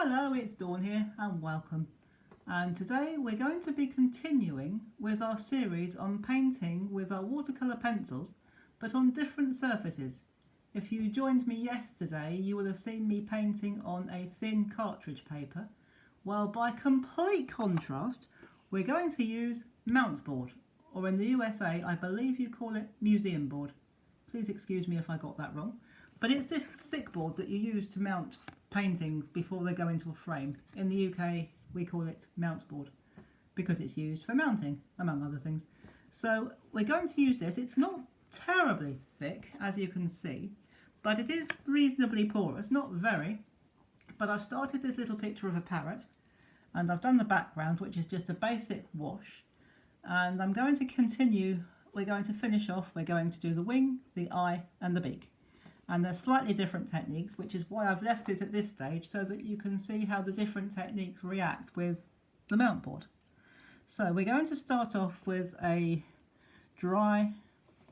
Hello, it's Dawn here and welcome. And today we're going to be continuing with our series on painting with our watercolour pencils, but on different surfaces. If you joined me yesterday, you will have seen me painting on a thin cartridge paper, while by complete contrast, we're going to use mount board, or in the USA, I believe you call it museum board. Please excuse me if I got that wrong. But it's this thick board that you use to mount paintings before they go into a frame. In the UK we call it mount board because it's used for mounting, among other things. So we're going to use this. It's not terribly thick, as you can see, but it is reasonably porous, not very. But I've started this little picture of a parrot and I've done the background, which is just a basic wash, and I'm going to continue. We're going to finish off, we're going to do the wing, the eye and the beak. And they're slightly different techniques, which is why I've left it at this stage, so that you can see how the different techniques react with the mount board. So we're going to start off with a dry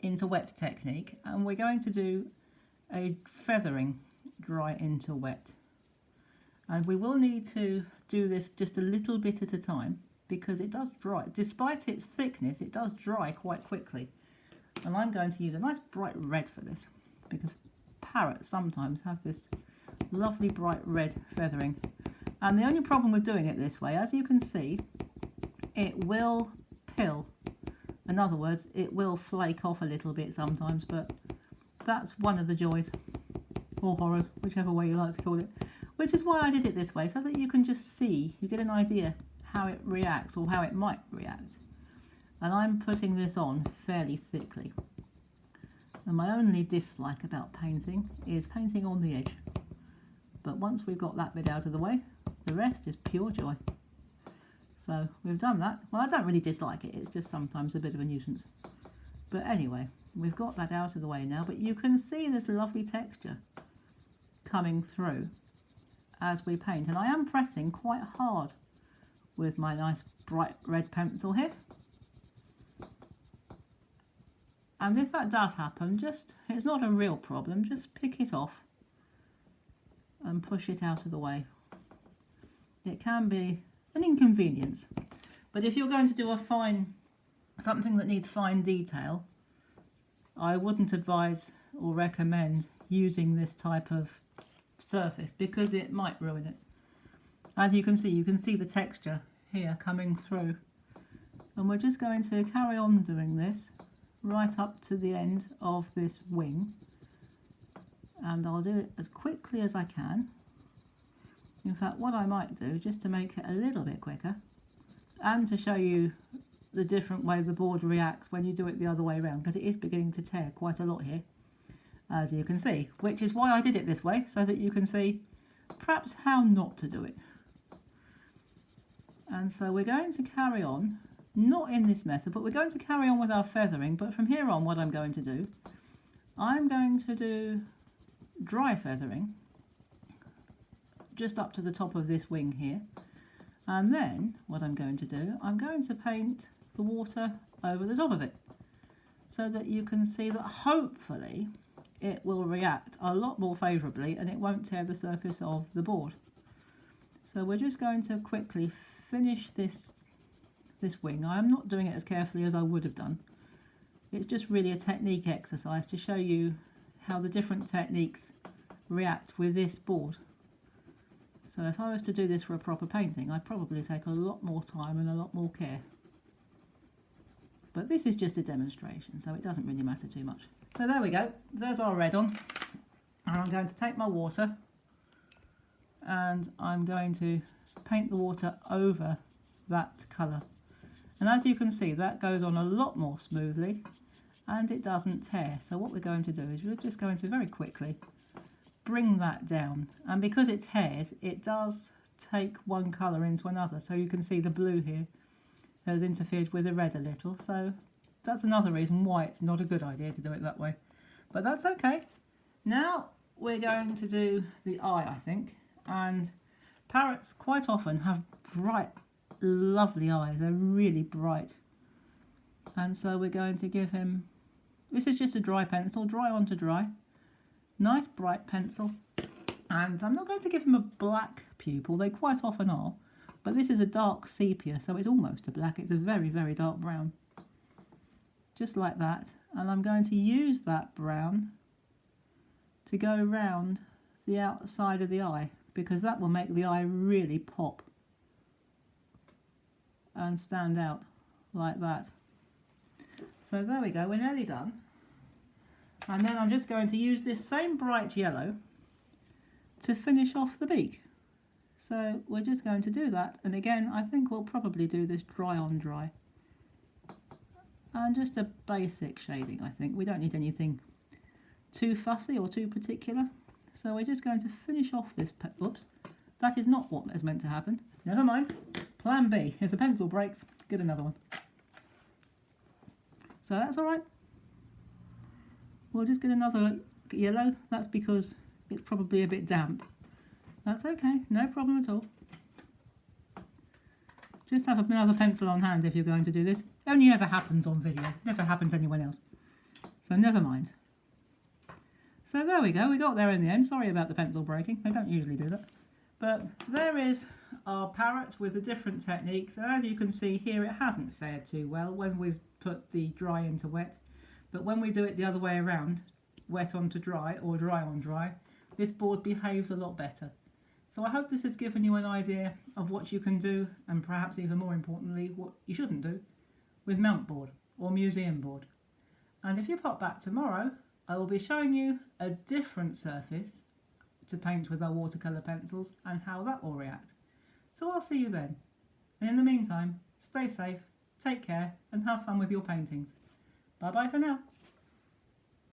into wet technique, and we're going to do a feathering dry into wet. And we will need to do this just a little bit at a time, because it does dry. Despite its thickness, it does dry quite quickly. And I'm going to use a nice bright red for this, because parrots sometimes have this lovely bright red feathering. And the only problem with doing it this way, as you can see, it will pill. In other words, it will flake off a little bit sometimes, but that's one of the joys, or horrors, whichever way you like to call it. Which is why I did it this way, so that you can just see, you get an idea how it reacts, or how it might react. And I'm putting this on fairly thickly. And my only dislike about painting is painting on the edge. But once we've got that bit out of the way, the rest is pure joy. So we've done that. Well, I don't really dislike it, it's just sometimes a bit of a nuisance. But anyway, we've got that out of the way now, but you can see this lovely texture coming through as we paint. And I am pressing quite hard with my nice bright red pencil here. And if that does happen, it's not a real problem, just pick it off and push it out of the way. It can be an inconvenience, but if you're going to do something that needs fine detail, I wouldn't advise or recommend using this type of surface, because it might ruin it. As you can see the texture here coming through, and we're just going to carry on doing this right up to the end of this wing, and I'll do it as quickly as I can. In fact, what I might do, just to make it a little bit quicker and to show you the different way the board reacts when you do it the other way around, because it is beginning to tear quite a lot here, as you can see, which is why I did it this way, so that you can see perhaps how not to do it. And so we're going to carry on, not in this method, but we're going to carry on with our feathering. But from here on, what I'm going to do, I'm going to do dry feathering just up to the top of this wing here. And then what I'm going to do, I'm going to paint the water over the top of it, so that you can see that hopefully it will react a lot more favourably and it won't tear the surface of the board. So we're just going to quickly finish this wing. I'm not doing it as carefully as I would have done. It's just really a technique exercise to show you how the different techniques react with this board. So if I was to do this for a proper painting, I'd probably take a lot more time and a lot more care. But this is just a demonstration, so it doesn't really matter too much. So there we go, there's our red on. And I'm going to take my water and I'm going to paint the water over that colour. And as you can see, that goes on a lot more smoothly and it doesn't tear. So what we're going to do is we're just going to very quickly bring that down. And because it tears, it does take one colour into another. So you can see the blue here has interfered with the red a little. So that's another reason why it's not a good idea to do it that way. But that's okay. Now we're going to do the eye, I think. And parrots quite often have bright, lovely eyes. They're really bright. And so we're going to give him, this is just a dry pencil, dry onto dry. Nice bright pencil. And I'm not going to give them a black pupil, they quite often are, but this is a dark sepia, so it's almost a black. It's a very, very dark brown. Just like that. And I'm going to use that brown to go around the outside of the eye, because that will make the eye really pop and stand out like that. So there we go, we're nearly done. And then I'm just going to use this same bright yellow to finish off the beak. So we're just going to do that, and again I think we'll probably do this dry on dry. And just a basic shading, I think. We don't need anything too fussy or too particular. So we're just going to finish off this, oops, that is not what is meant to happen. Never mind. Plan B, if the pencil breaks, get another one. So that's alright. We'll just get another yellow, that's because it's probably a bit damp. That's okay, no problem at all. Just have another pencil on hand if you're going to do this. Only ever happens on video, never happens anywhere else. So never mind. So there we go, we got there in the end. Sorry about the pencil breaking, they don't usually do that. But there is our parrot with the different techniques. And as you can see here, it hasn't fared too well when we've put the dry into wet. But when we do it the other way around, wet onto dry or dry on dry, this board behaves a lot better. So I hope this has given you an idea of what you can do, and perhaps even more importantly, what you shouldn't do with mount board or museum board. And if you pop back tomorrow, I will be showing you a different surface to paint with our watercolour pencils and how that will react. So I'll see you then. And in the meantime, stay safe, take care and have fun with your paintings. Bye bye for now.